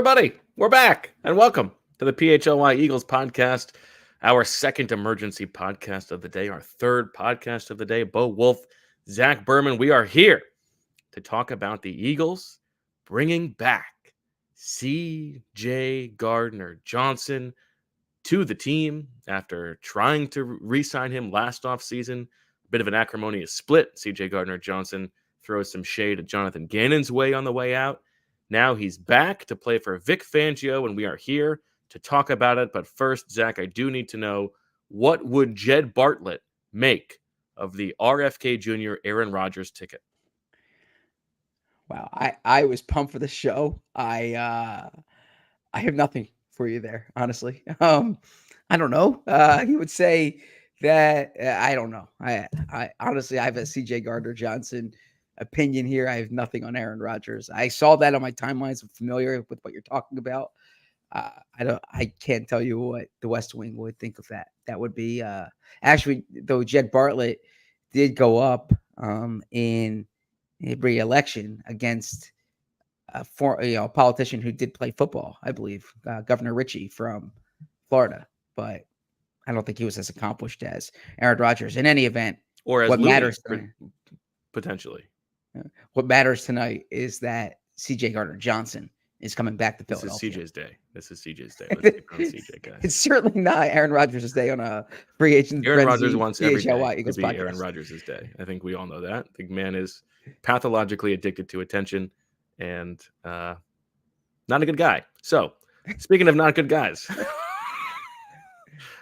everybody. We're back, and welcome to the PHLY Eagles podcast, our second emergency podcast of the day, our third podcast of the day. Bo Wolf, Zach Berman, we are here to talk about the Eagles bringing back CJ Gardner-Johnson to the team after trying to re-sign him last offseason. A bit of an acrimonious split. CJ Gardner-Johnson throws some shade at Jonathan Gannon's way on the way out. Now he's back to play for Vic Fangio, and we are here to talk about it. But first, Zach, I do need to know, what would Jed Bartlett make of the RFK Jr. Aaron Rodgers ticket? Wow, I was pumped for the show. I have nothing for you there, honestly. I don't know. He would say that I don't know. I honestly, I have a CJ Gardner-Johnson opinion here. I have nothing on Aaron Rodgers. I saw that on my timelines. I'm familiar with what you're talking about. I can't tell you what the West Wing would think of that. That would be actually, though, Jed Bartlett did go up in a re-election against a politician who did play football, I believe, Governor Ritchie from Florida, but I don't think he was as accomplished as Aaron Rodgers. In any event, or as what Louis, matters potentially. What matters tonight is that CJ Gardner-Johnson is coming back to Philadelphia. This is CJ's day. Let's get on CJ, guys. It's certainly not Aaron Rodgers' day on a free agent. Aaron Rodgers wants every PHLY day Eagles to be podcast. Aaron Rodgers' day. I think we all know that. The man is pathologically addicted to attention and not a good guy. So, speaking of not good guys,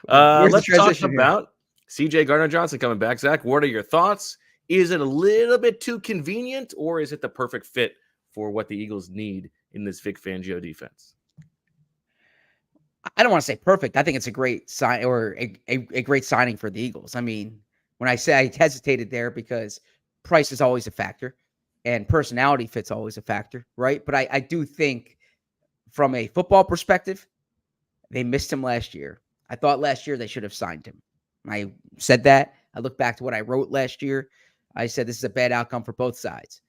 let's talk about CJ Gardner-Johnson coming back. Zach, what are your thoughts? Is it a little bit too convenient, or is it the perfect fit for what the Eagles need in this Vic Fangio defense? I don't want to say perfect. I think it's a great sign, or a great signing for the Eagles. I mean, when I say I hesitated there because price is always a factor and personality fit's always a factor, right? But I do think from a football perspective, they missed him last year. I thought last year they should have signed him. I said that. I look back to what I wrote last year. I said this is a bad outcome for both sides.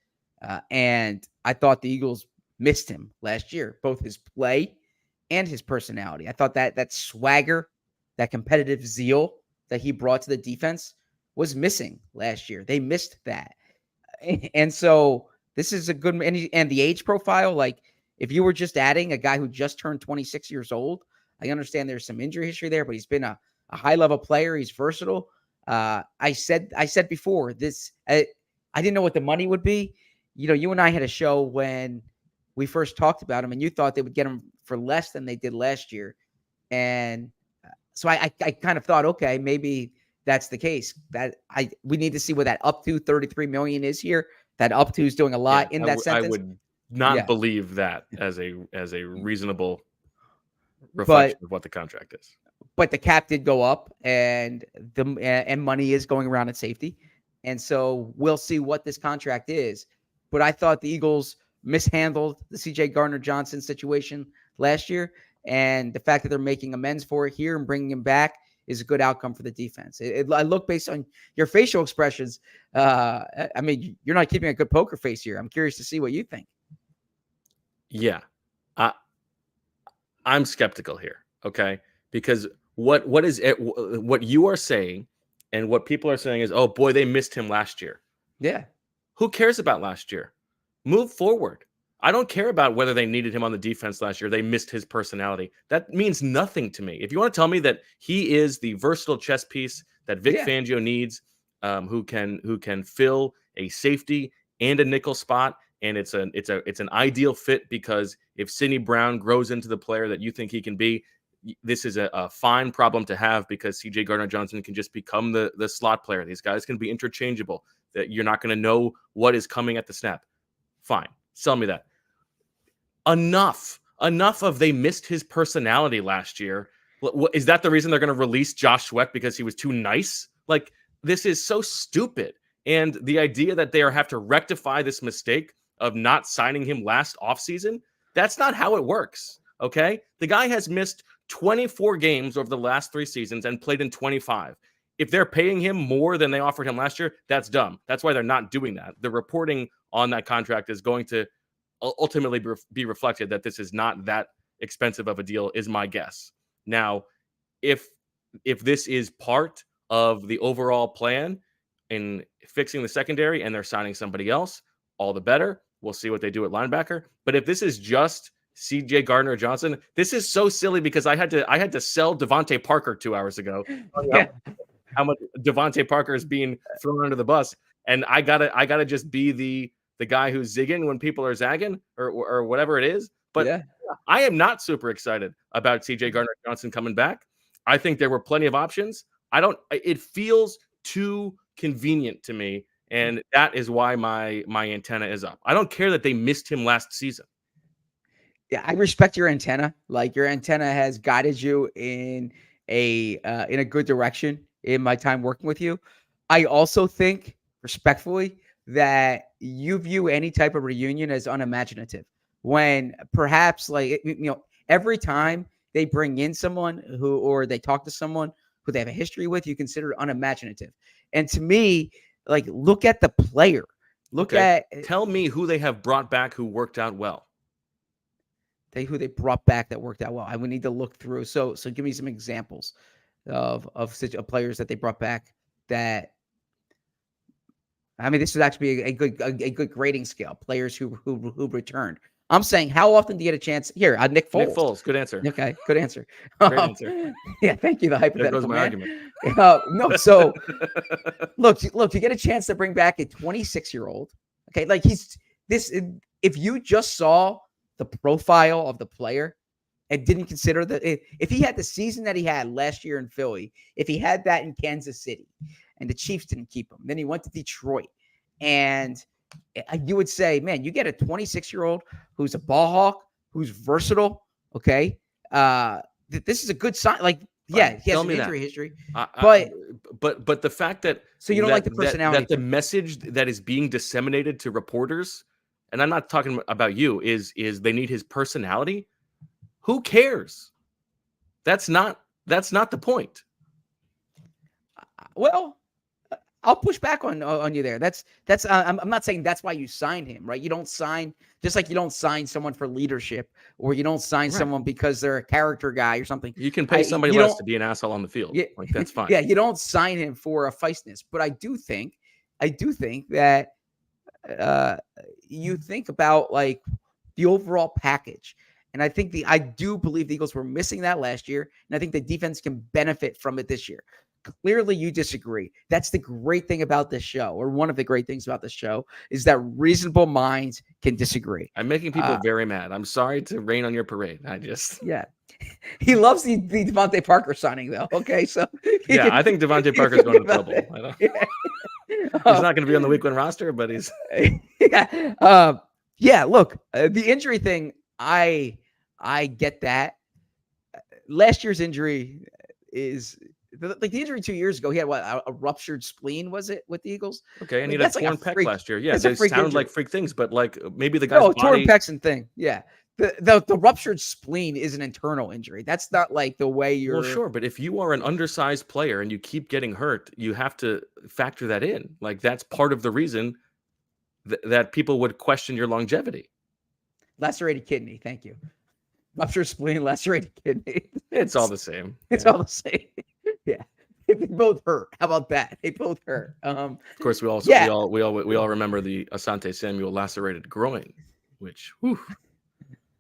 And I thought the Eagles missed him last year, both his play and his personality. I thought that swagger, that competitive zeal that he brought to the defense was missing last year. They missed that. And so this is a good, and the age profile, like if you were just adding a guy who just turned 26 years old, I understand there's some injury history there, but he's been a high-level player. He's versatile. I said before this, I didn't know what the money would be. You know, you and I had a show when we first talked about him, and you thought they would get him for less than they did last year. And so I kind of thought, okay, maybe that's the case. We need to see where that up to $33 million is here. That up to is doing a lot in that sentence. I would not believe that as a reasonable reflection of what the contract is. But the cap did go up, and money is going around at safety. And so we'll see what this contract is. But I thought the Eagles mishandled the CJ Gardner-Johnson situation last year. And the fact that they're making amends for it here and bringing him back is a good outcome for the defense. I look based on your facial expressions. I mean, you're not keeping a good poker face here. I'm curious to see what you think. Yeah. I'm skeptical here. Okay. Because what is it? What you are saying and what people are saying is, oh boy, they missed him last year. Yeah. Who cares about last year? Move forward. I don't care about whether they needed him on the defense last year. They missed his personality. That means nothing to me. If you want to tell me that he is the versatile chess piece that Vic Fangio needs, who can fill a safety and a nickel spot, and it's an ideal fit, because if Sidney Brown grows into the player that you think he can be, this is a fine problem to have, because CJ Gardner-Johnson can just become the slot player. These guys can be interchangeable. That you're not going to know what is coming at the snap. Fine. Sell me that. Enough of they missed his personality last year. Is that the reason they're going to release Josh Sweat, because he was too nice? Like, this is so stupid. And the idea that they have to rectify this mistake of not signing him last offseason, that's not how it works. Okay? The guy has missed 24 games over the last 3 seasons and played in 25. If they're paying him more than they offered him last year, that's dumb. That's why they're not doing that. The reporting on that contract is going to ultimately be reflected that this is not that expensive of a deal, is my guess. Now, if this is part of the overall plan in fixing the secondary and they're signing somebody else, all the better. We'll see what they do at linebacker. But if this is just CJ Gardner-Johnson, this is so silly because I had to sell Devontae Parker 2 hours ago. Yeah. How much Devontae Parker is being thrown under the bus, and I gotta just be the guy who's zigging when people are zagging or whatever it is. But Yeah. I am not super excited about CJ Gardner-Johnson coming back. I think there were plenty of options. It feels too convenient to me, and that is why my antenna is up. I don't care that they missed him last season. Yeah, I respect your antenna. Like, your antenna has guided you in a good direction in my time working with you. I also think, respectfully, that you view any type of reunion as unimaginative, when perhaps, like, every time they bring in someone or they talk to someone who they have a history with, you consider it unimaginative. And to me, like, look at the player. Tell me who they have brought back who worked out well. Who they brought back that worked out well. I would need to look through. So give me some examples of players that they brought back that. I mean, this would actually be a good grading scale. Players who returned. I'm saying, how often do you get a chance? Here, Nick Foles. Nick Foles, good answer. Okay, good answer. Great answer. Yeah, thank you. The hypothetical. There goes my argument. No, so look, you get a chance to bring back a 26-year-old. Okay, like, if you just saw the profile of the player and didn't consider that, if he had the season that he had last year in Philly, if he had that in Kansas City and the Chiefs didn't keep him, then he went to Detroit, and you would say, man, you get a 26-year-old who's a ball hawk, who's versatile. Okay. This is a good sign. Like, yeah, he has an injury history, but the fact that, so you don't like the personality, that the message that is being disseminated to reporters, and I'm not talking about you, is they need his personality. Who cares? That's not the point. Well, I'll push back on you there. I'm not saying that's why you signed him, right? You don't sign, just like you don't sign someone for leadership, or you don't sign someone because they're a character guy or something. You can pay somebody less to be an asshole on the field. Yeah, like, that's fine. Yeah, you don't sign him for a feistiness. But I do think that you think about, like, the overall package. And I do believe the Eagles were missing that last year. And I think the defense can benefit from it this year. Clearly, you disagree. That's the great thing about this show, or one of the great things about this show, is that reasonable minds can disagree. I'm making people very mad. I'm sorry to rain on your parade. Yeah. He loves the Devontae Parker signing, though. Okay, so I think Devontae Parker's going to trouble. He's not going to be on the week one roster, but he's yeah. Look, the injury thing, I get that. Last year's injury is like the injury 2 years ago. He had a ruptured spleen, was it, with the Eagles? Okay, and he had a torn pec last year. Yeah, they sound like freak things, but like maybe the guy's body. Torn pecs and thing. Yeah. The ruptured spleen is an internal injury. That's not like the way you're. Well, sure, but if you are an undersized player and you keep getting hurt, you have to factor that in. Like, that's part of the reason that people would question your longevity. Lacerated kidney. Thank you. Ruptured spleen, lacerated kidney. It's all the same. It's all the same. Yeah. They both hurt. How about that? They both hurt. Of course, we all remember the Asante Samuel lacerated groin, which,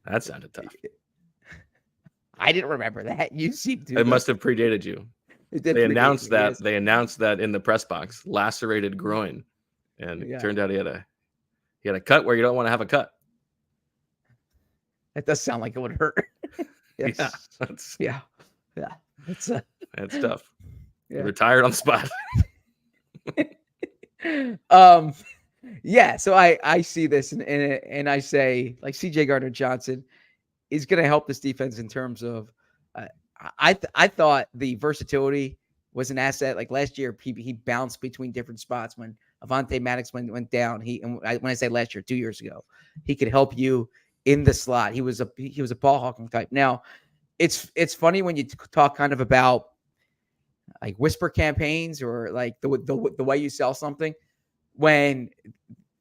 that sounded tough. I didn't remember that. You seem to. It must have predated you. They announced that. They announced that in the press box, lacerated groin, and it turned out he had a cut where you don't want to have a cut. That does sound like it would hurt. Yes. Yeah. That's tough. Yeah. Retired on the spot. Yeah. So I see this and I say, like, CJ Gardner-Johnson is going to help this defense in terms of. I thought the versatility was an asset. Like, last year, he bounced between different spots. When Avonte Maddox went down, when I say last year, 2 years ago, he could help you in the slot. He was a ball hawking type. Now, it's funny when you talk kind of about, like, whisper campaigns, or like the way you sell something, when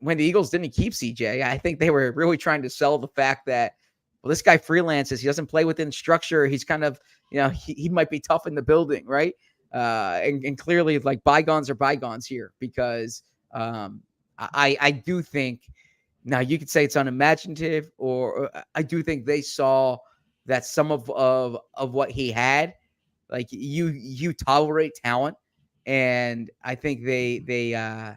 when the Eagles didn't keep CJ, I think they were really trying to sell the fact that, well, this guy freelances. He doesn't play within structure. He's kind of, he might be tough in the building, right? And clearly, like, bygones are bygones here, because I do think, now you could say it's unimaginative, or I do think they saw that some of what he had, like, you tolerate talent, and I think they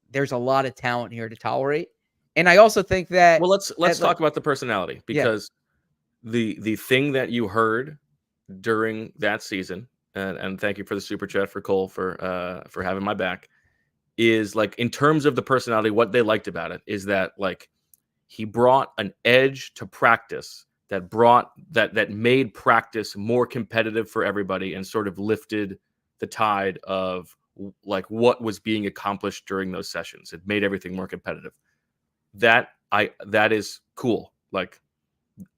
there's a lot of talent here to tolerate. And I also think that, well, let's like, talk about the personality, because the thing that you heard during that season, and thank you for the super chat for Cole for having my back, is, like, in terms of the personality, what they liked about it is that, like, he brought an edge to practice that made practice more competitive for everybody, and sort of lifted the tide of, like, what was being accomplished during those sessions. It made everything more competitive. That is cool. Like,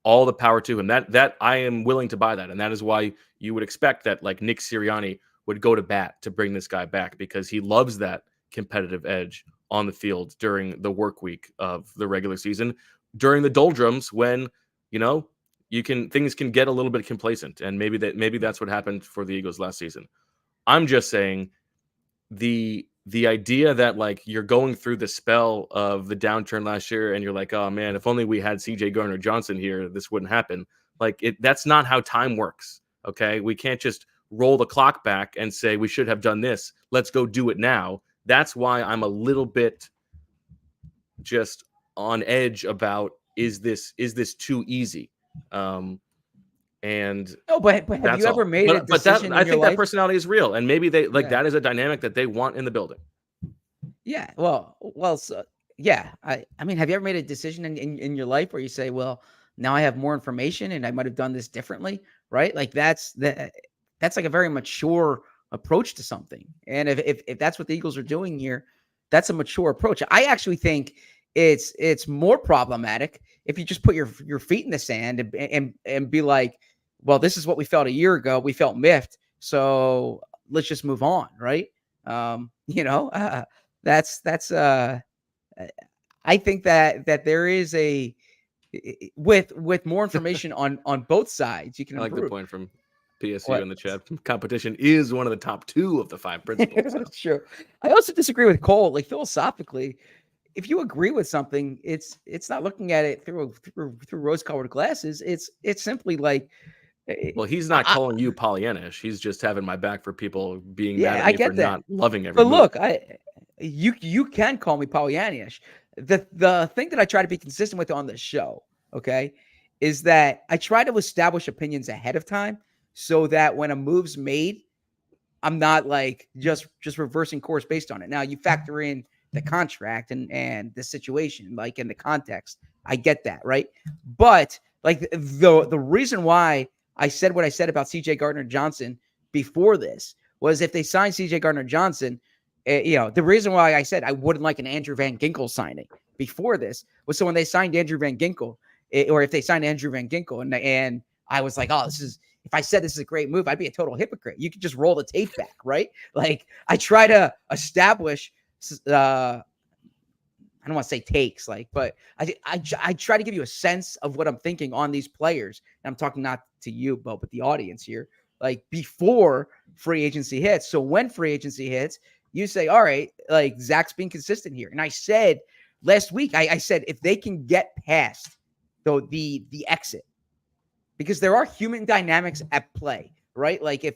all the power to him. That I am willing to buy that. And that is why you would expect that, like, Nick Sirianni would go to bat to bring this guy back, because he loves that competitive edge on the field during the work week of the regular season, during the doldrums, when, things can get a little bit complacent. And maybe that's what happened for the Eagles last season. I'm just saying, the idea that, like, you're going through the spell of the downturn last year, and you're like, oh man, if only we had CJ Gardner-Johnson here, this wouldn't happen. Like, that's not how time works. Okay, we can't just roll the clock back and say we should have done this. Let's go do it now. That's why I'm a little bit just on edge about, is this too easy? And no, but have you ever made a decision I in your think life? that personality is real, and maybe they, like, that is a dynamic that they want in the building. Yeah. Well, so, yeah. I mean, have you ever made a decision in your life where you say, well, now I have more information and I might have done this differently, right? Like, that's like a very mature approach to something. And if that's what the Eagles are doing here, that's a mature approach. I actually think it's more problematic if you just put your feet in the sand and be like, well, this is what we felt a year ago. We felt miffed, so let's just move on, right? That's I think that there is with more information on both sides, you can I like the improve. point from PSU What? in the chat. Competition is one of the top 2 of the 5 principles. So. Sure. I also disagree with Cole. Like, philosophically, if you agree with something, it's not looking at it through rose-colored glasses. It's simply like, Well, he's not calling you Pollyannish. He's just having my back for people being mad yeah, at I me for get that. not loving every But move. look, you can call me Pollyannish. The thing that I try to be consistent with on this show, okay, is that I try to establish opinions ahead of time, so that when a move's made, I'm not, like, just reversing course based on it. Now, you factor in the contract and the situation, like, in the context. I get that, right? But, like, the reason why I said what I said about CJ Gardner-Johnson before this was, if they signed CJ Gardner-Johnson, the reason why I said I wouldn't like an Andrew Van Ginkel signing before this was, so when they signed Andrew Van Ginkel, or if they signed Andrew Van Ginkel, and I was like, oh, if I said this is a great move, I'd be a total hypocrite. You could just roll the tape back, right? Like, I try to establish, I don't want to say takes, like, but I try to give you a sense of what I'm thinking on these players. And I'm talking not to you, but with the audience here, like, before free agency hits. So when free agency hits, you say, all right, like, Zach's being consistent here. And I said last week, I said, if they can get past the exit, because there are human dynamics at play, right? Like, if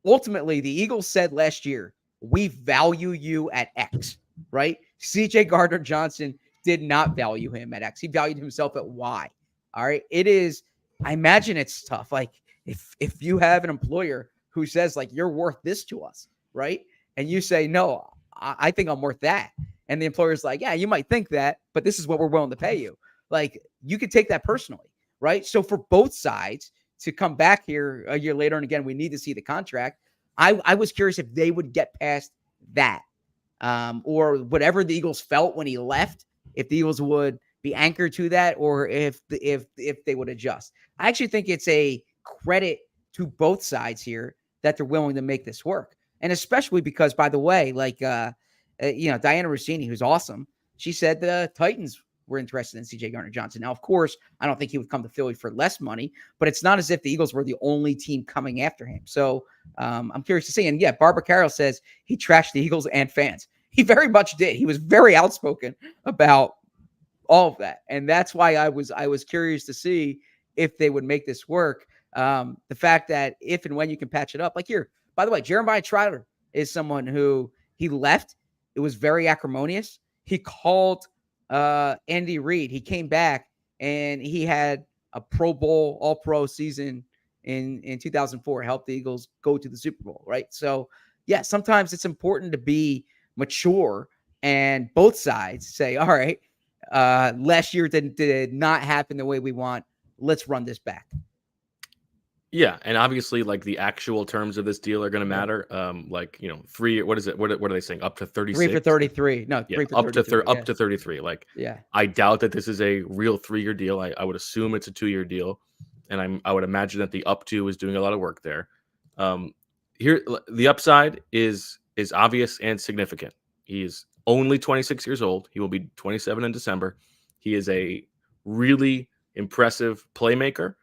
ultimately the Eagles said last year, we value you at X, right? CJ Gardner-Johnson did not value him at X. He valued himself at Y. All right. I imagine it's tough. Like, if you have an employer who says, like, you're worth this to us, right? And you say, no, I think I'm worth that. And the employer's like, yeah, you might think that, but this is what we're willing to pay you. Like, you could take that personally, right? So for both sides to come back here a year later, and again, we need to see the contract. I was curious if they would get past that, or whatever the Eagles felt when he left, if the Eagles would be anchored to that, or if they would adjust. I actually think it's a credit to both sides here that they're willing to make this work. And especially because, by the way, like, Diana Rossini, who's awesome, she said the Titans were interested in CJ Gardner-Johnson. Now, of course, I don't think he would come to Philly for less money, but it's not as if the Eagles were the only team coming after him. So I'm curious to see. And yeah, Barbara Carroll says he trashed the Eagles and fans. He very much did. He was very outspoken about all of that. And that's why I was curious to see if they would make this work. The fact that if and when you can patch it up, like here, by the way, Jeremiah Trotter is someone who he left. It was very acrimonious. He called Andy Reid. He came back and he had a Pro Bowl, all pro season in 2004, helped the Eagles go to the Super Bowl. Right. So yeah, sometimes it's important to be mature and both sides say, all right, last year did not happen the way we want. Let's run this back. Yeah, and obviously, like the actual terms of this deal are going to matter. Like 3. What is it? What are they saying? Up to 36. 3 for 33. No, yeah, 3 for up 33, to up to 33. Like, yeah, I doubt that this is a real 3-year deal. I would assume it's a 2-year deal, and I would imagine that the up to is doing a lot of work there. Here, the upside is obvious and significant. He is only 26 years old. He will be 27 in December. He is a really impressive playmaker.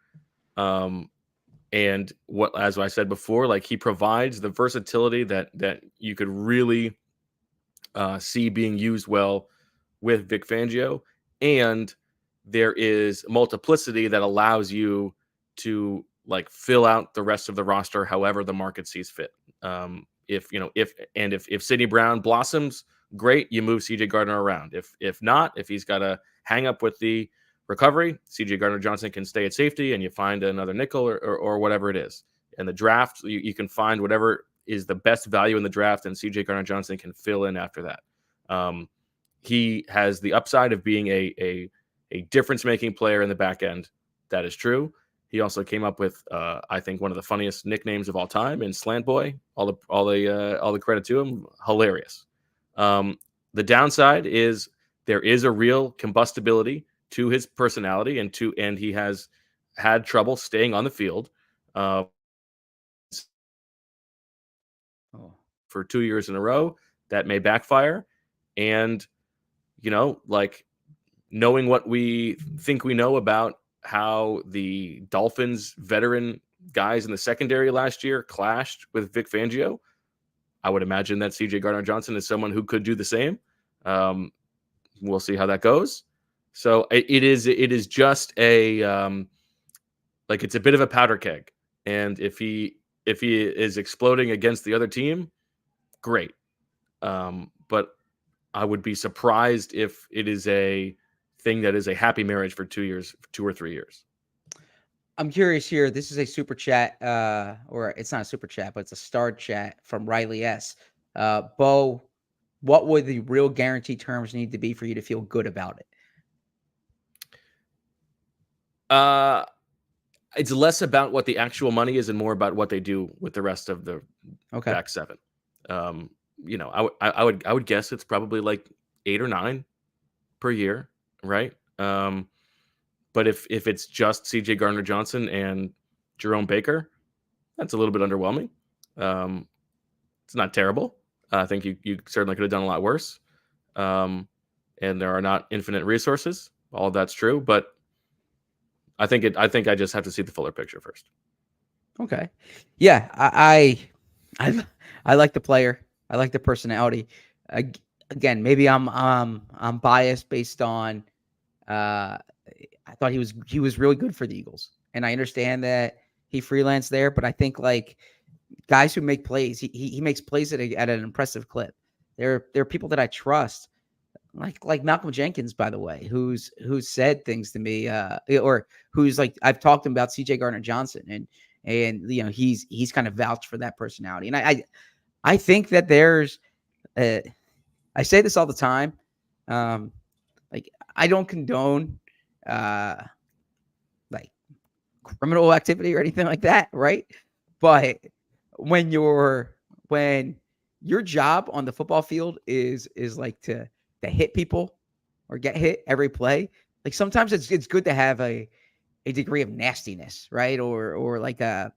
And what, as I said before, like he provides the versatility that you could really see being used well with Vic Fangio. And there is multiplicity that allows you to like fill out the rest of the roster however the market sees fit. If Sidney Brown blossoms, great, you move CJ Gardner around. If not, if he's got to hang up with the recovery, CJ Gardner-Johnson can stay at safety and you find another nickel or whatever it is. And the draft, you can find whatever is the best value in the draft, and CJ Gardner-Johnson can fill in after that. He has the upside of being a difference-making player in the back end. That is true. He also came up with, I think, one of the funniest nicknames of all time in Slant Boy. All the credit to him. Hilarious. The downside is there is a real combustibility to his personality, and he has had trouble staying on the field for 2 years in a row. That may backfire. And, like knowing what we think we know about how the Dolphins veteran guys in the secondary last year clashed with Vic Fangio, I would imagine that CJ Gardner-Johnson is someone who could do the same. We'll see how that goes. So it is just a it's a bit of a powder keg, and if he is exploding against the other team, great. But I would be surprised if it is a thing that is a happy marriage for 2 years, 2 or 3 years. I'm curious here. This is a super chat, or it's not a super chat, but it's a starred chat from Riley S. Bo, what would the real guarantee terms need to be for you to feel good about it? It's less about what the actual money is and more about what they do with the rest of the back seven. I would guess it's probably like 8 or 9 per year, right? But if it's just CJ Gardner-Johnson and Jerome Baker, that's a little bit underwhelming. It's not terrible. I think you certainly could have done a lot worse. And there are not infinite resources. All of that's true, but I think I just have to see the fuller picture first. Okay. Yeah, I like the player. I like the personality. Again, maybe I'm biased based on I thought he was really good for the Eagles. And I understand that he freelanced there, but I think like guys who make plays, he makes plays at an impressive clip. There are people that I trust, like Malcolm Jenkins, by the way, who's said things to me, or who's like I've talked to him about CJ Gardner-Johnson, and he's kind of vouched for that personality. And I think that there's I say this all the time, like I don't condone like criminal activity or anything like that, right? But when your job on the football field is like to hit people or get hit every play, like sometimes it's good to have a degree of nastiness, right? Or like a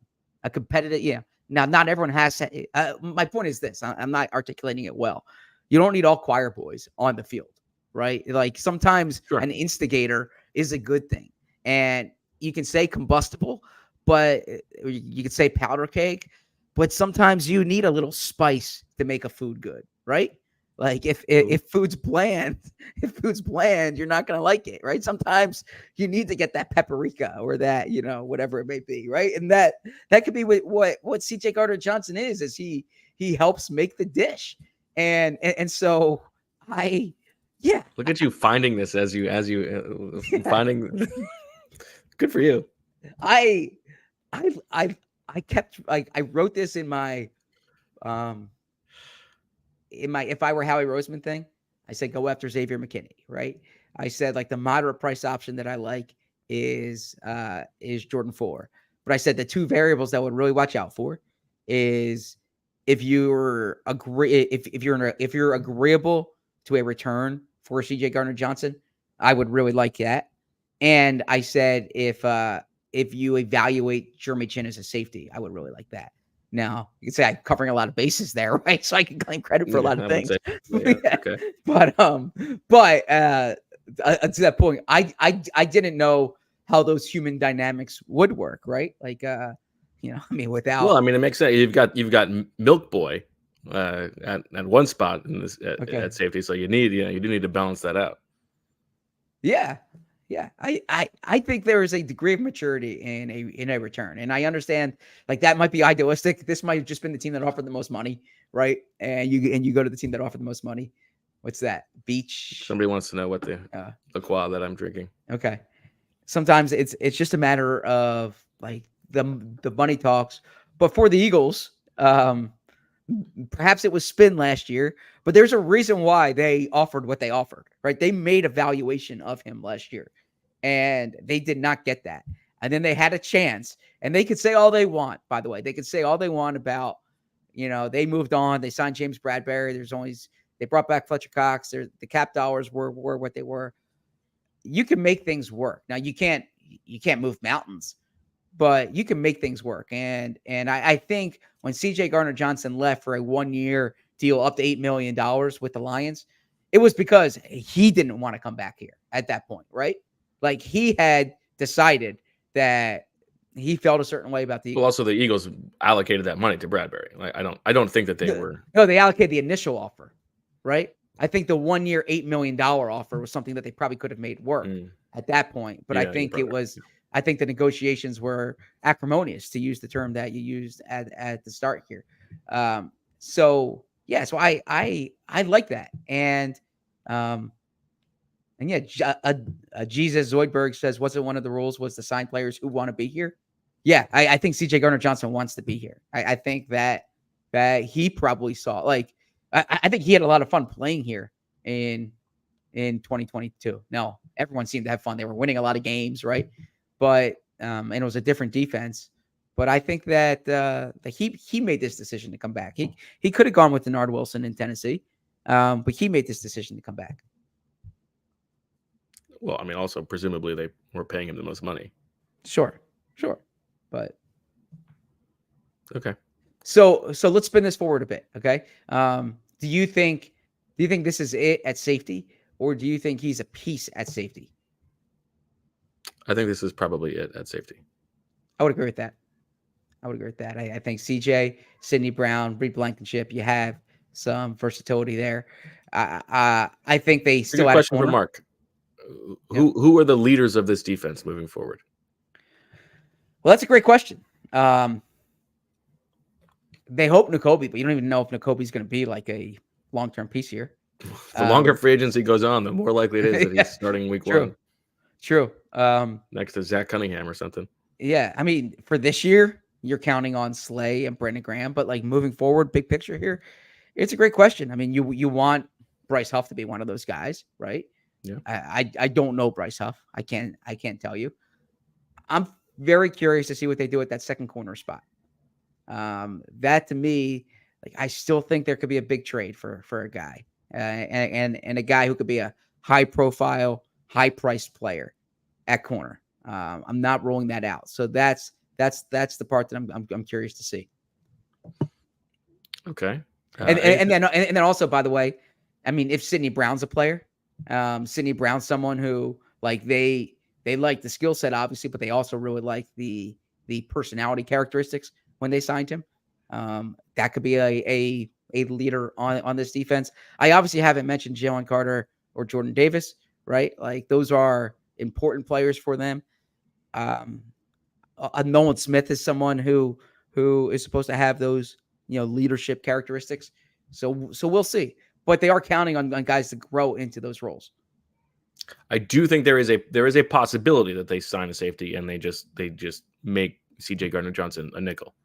competitive, yeah. Now, not everyone has. My point is this: I'm not articulating it well. You don't need all choir boys on the field, right? Like sometimes Sure. an instigator is a good thing. And you can say combustible, but you can say powder cake, but sometimes you need a little spice to make a food good, right? Like if food's bland, if food's bland, you're not gonna like it, right? Sometimes you need to get that paprika or that, whatever it may be, right? And that could be what CJ Gardner-Johnson is he helps make the dish. And so yeah. Look at you finding this as you finding. Good for you. I kept like I wrote this in my if I were Howie Roseman thing. I said go after Xavier McKinney, right? I said like the moderate price option that I like is Jordan Fuller. But I said the two variables that I would really watch out for is if you're agreeable to a return for CJ Gardner-Johnson, I would really like that. And I said if you evaluate Jeremy Chin as a safety, I would really like that. Now, you can say I'm covering a lot of bases there, right? So I can claim credit for a lot of things. Okay. But to that point, I didn't know how those human dynamics would work, right? Like without. Well, I mean, it makes sense. You've got Milk Boy at one spot in this at safety, so you do need to balance that out. Yeah. Yeah, I think there is a degree of maturity in a return, and I understand like that might be idealistic. This might have just been the team that offered the most money, right? And you go to the team that offered the most money. What's that? Beach. Somebody wants to know what the quad that I'm drinking. Okay. Sometimes it's just a matter of like the money talks, but for the Eagles, perhaps it was spin last year, but there's a reason why they offered what they offered, right? They made a valuation of him last year and they did not get that. And then they had a chance, and they could say all they want, by the way. They could say all they want about, they moved on. They signed James Bradberry. They brought back Fletcher Cox. The cap dollars were what they were. You can make things work. Now you can't move mountains, but you can make things work. And I think when CJ Gardner-Johnson left for a 1-year deal up to $8 million with the Lions, it was because he didn't want to come back here at that point, right? Like he had decided that he felt a certain way about the Eagles. Well, also the Eagles allocated that money to Bradberry. Like I don't think that they were. No, they allocated the initial offer, right? I think the 1-year $8 million offer was something that they probably could have made work at that point. But I think I think the negotiations were acrimonious, to use the term that you used at the start here. So I like that. And Jesus Zoidberg says, wasn't one of the rules was to sign players who want to be here? Yeah, I think CJ Gardner-Johnson wants to be here. I think that he probably saw, like, I think he had a lot of fun playing here in 2022. Now, everyone seemed to have fun. They were winning a lot of games, right? But and it was a different defense. But I think that he made this decision to come back. He could have gone with Denard Wilson in Tennessee, but he made this decision to come back. Well, I mean, also presumably they were paying him the most money. Sure, but okay. So let's spin this forward a bit, okay? Do you think this is it at safety, or do you think he's a piece at safety? I think this is probably it at safety. I would agree with that. I think CJ, Sidney Brown, Reed Blankenship, you have some versatility there. I think they still have a question for Mark. Who are the leaders of this defense moving forward? Well, that's a great question. They hope Nakobe, but you don't even know if Nakobe's going to be like a long-term piece here. The longer free agency goes on, the more likely it is that he's starting week one. True. Next to Zach Cunningham or something. Yeah, I mean, for this year, you're counting on Slay and Brandon Graham, but like moving forward, big picture here, it's a great question. I mean, you want Bryce Huff to be one of those guys, right? Yeah. I don't know Bryce Huff. I can't tell you. I'm very curious to see what they do at that second corner spot. That to me, like, I still think there could be a big trade for a guy, and a guy who could be a high profile, high priced player at corner. I'm not ruling that out. So that's the part that I'm curious to see. Okay. And then also, by the way, I mean, if Sidney Brown's a player, Sidney Brown, someone who like they like the skill set obviously, but they also really like the personality characteristics when they signed him. That could be a leader on this defense. I obviously haven't mentioned Jalen Carter or Jordan Davis, right? Like those are important players for them. Nolan Smith is someone who is supposed to have those leadership characteristics. So we'll see, but they are counting on guys to grow into those roles. I do think there is a possibility that they sign a safety and they just make CJ Gardner-Johnson a nickel.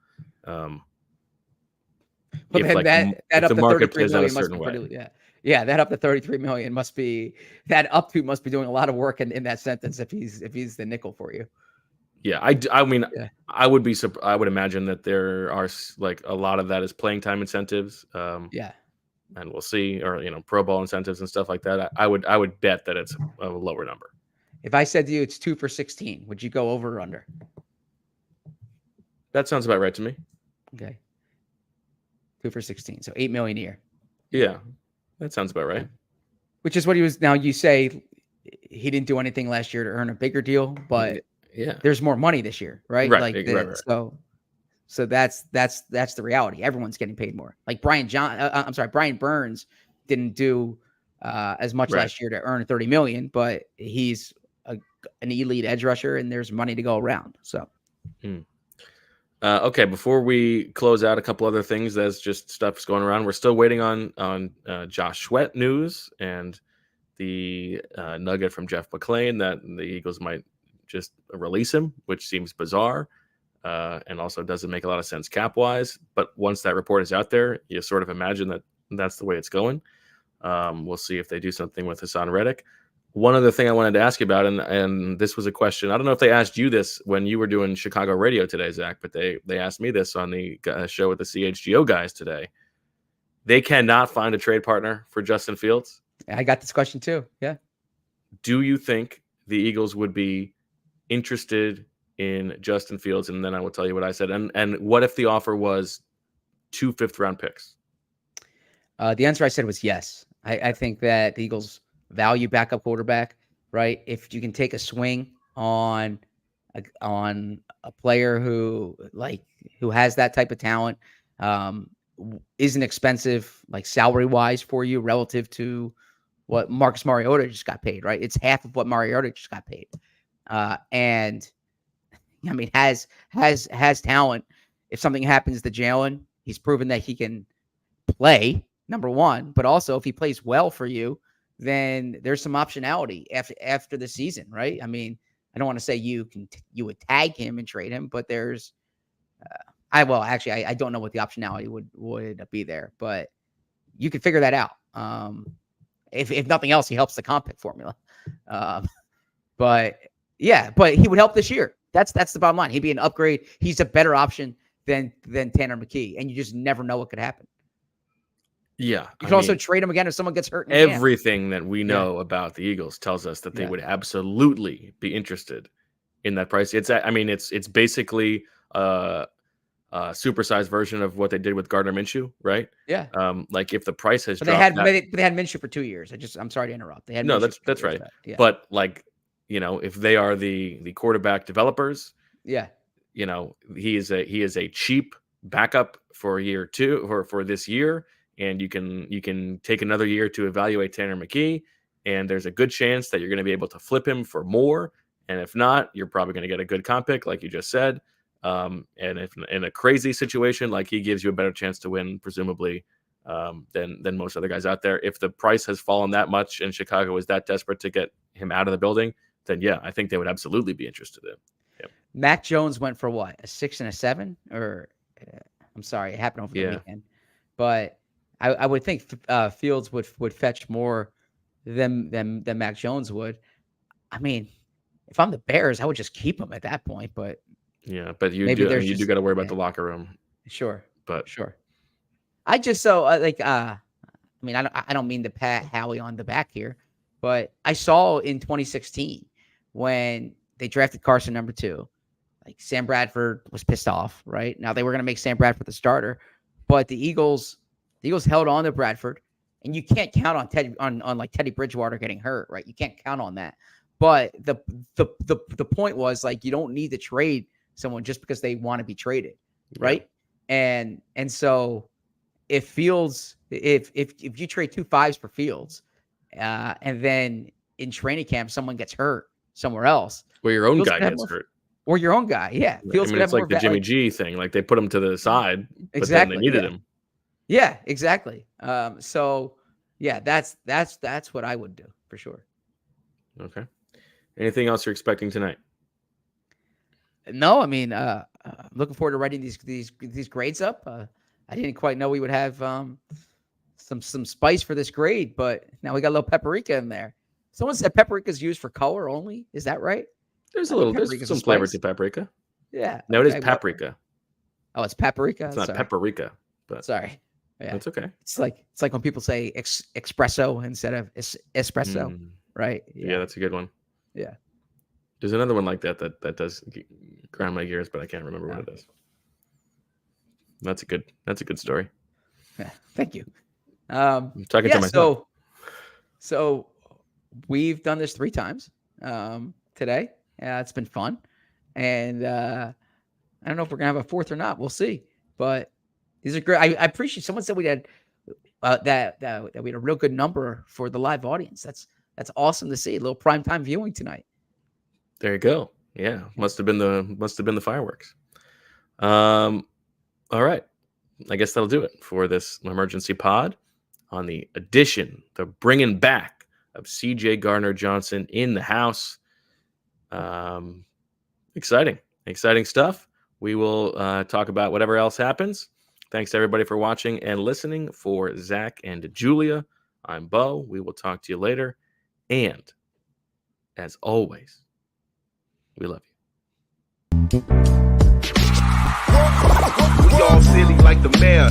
But if, then that if up the to market 33 plays out a million must certain be way. pretty, yeah, that up to 33 million must be doing a lot of work in that sentence if he's the nickel for you. Yeah, I mean, yeah. I would imagine that there are like a lot of that is playing time incentives. Yeah, and we'll see, or Pro Bowl incentives and stuff like that. I would bet that it's a lower number. If I said to you it's 2 for 16, would you go over or under? That sounds about right to me. Okay, 2 for 16, so $8 million a year. Yeah, that sounds about right. Which is what he was. Now you say he didn't do anything last year to earn a bigger deal, but yeah, there's more money this year, right? Right, like right. So that's the reality. Everyone's getting paid more. Like Brian Burns didn't do as much last year to earn 30 million, but he's an elite edge rusher, and there's money to go around. So. Okay, before we close out, a couple other things that's just stuff's going around. We're still waiting on Josh Sweat news and the nugget from Jeff McClain that the Eagles might just release him, which seems bizarre and also doesn't make a lot of sense cap-wise. But once that report is out there, you sort of imagine that that's the way it's going. We'll see if they do something with Hassan Reddick. One other thing I wanted to ask you about, and this was a question. I don't know if they asked you this when you were doing Chicago radio today, Zach, but they asked me this on the show with the CHGO guys today. They cannot find a trade partner for Justin Fields. I got this question too. Yeah. Do you think the Eagles would be interested in Justin Fields? And then I will tell you what I said. And what if the offer was 2 5th-round picks? The answer I said was yes. I think that the Eagles value backup quarterback, right? If you can take a swing on a player who has that type of talent, isn't expensive, like salary wise for you relative to what Marcus Mariota just got paid, right? It's half of what Mariota just got paid. And I mean, has talent. If something happens to Jalen, he's proven that he can play, number one, but also if he plays well for you, then there's some optionality after the season, right? I mean, I don't want to say you would tag him and trade him, but there's, I don't know what the optionality would be there, but you could figure that out. If nothing else, he helps the comp pick formula. But he would help this year. That's the bottom line. He'd be an upgrade. He's a better option than Tanner McKee, and you just never know what could happen. Yeah. You can also trade him again if someone gets hurt. Everything that we know about the Eagles tells us that they would absolutely be interested in that price. It's basically a supersized version of what they did with Gardner Minshew, right? Yeah. Like if the price has dropped. They had Minshew for 2 years. I'm sorry to interrupt. They had that's right. Yeah. But if they are the quarterback developers, he is a cheap backup for year 2 or for this year. And you can take another year to evaluate Tanner McKee, and there's a good chance that you're going to be able to flip him for more. And if not, you're probably going to get a good comp pick, like you just said. And if in a crazy situation, like he gives you a better chance to win, presumably, than most other guys out there. If the price has fallen that much and Chicago is that desperate to get him out of the building, then I think they would absolutely be interested in. Yeah. Mac Jones went for what, a 6 and a 7, or I'm sorry, it happened over the weekend, but. I would think Fields would fetch more than Mac Jones would. I mean, if I'm the Bears, I would just keep him at that point. But but you do got to worry about the locker room. Sure, but sure. I just I don't mean to pat Howie on the back here, but I saw in 2016 when they drafted Carson number 2, like Sam Bradford was pissed off. Right now they were going to make Sam Bradford the starter, but the Eagles held on to Bradford. and you can't count on Teddy Bridgewater getting hurt, right? You can't count on that. But the point was, like, you don't need to trade someone just because they want to be traded, right? Yeah. And so if Fields, if you trade 2 5s for Fields, and then in training camp someone gets hurt somewhere else, or your own guy gets hurt, or your own guy, yeah, Fields it's like the Jimmy G thing. Like, they put him to the side, but then they needed him. Yeah, exactly. So yeah, that's what I would do for sure. Okay. Anything else you're expecting tonight? No, I mean, looking forward to writing these grades up. I didn't quite know we would have some spice for this grade, but now we got a little paprika in there. Someone said paprika is used for color only. Is that right? There's some flavor to paprika. Yeah. No, it is paprika. Oh, it's paprika. It's not paprika, but sorry. Yeah, that's okay. It's like when people say espresso instead of espresso, right? Yeah, that's a good one. Yeah. There's another one like that does grind my gears, but I can't remember what it is. That's a good story. Yeah, thank you. I'm talking to myself. So we've done this 3 times today. It's been fun, and I don't know if we're gonna have a 4th or not. We'll see. But these are great. I appreciate. Someone said we had that we had a real good number for the live audience. That's awesome to see. A little primetime viewing tonight. There you go. Yeah, must have been the fireworks. All right, I guess that'll do it for this emergency pod on the bringing back of CJ Gardner-Johnson in the house. Exciting stuff. We will talk about whatever else happens. Thanks to everybody for watching and listening. For Zach and Julia, I'm Bo. We will talk to you later. And as always, we love you. We all silly like the mayor.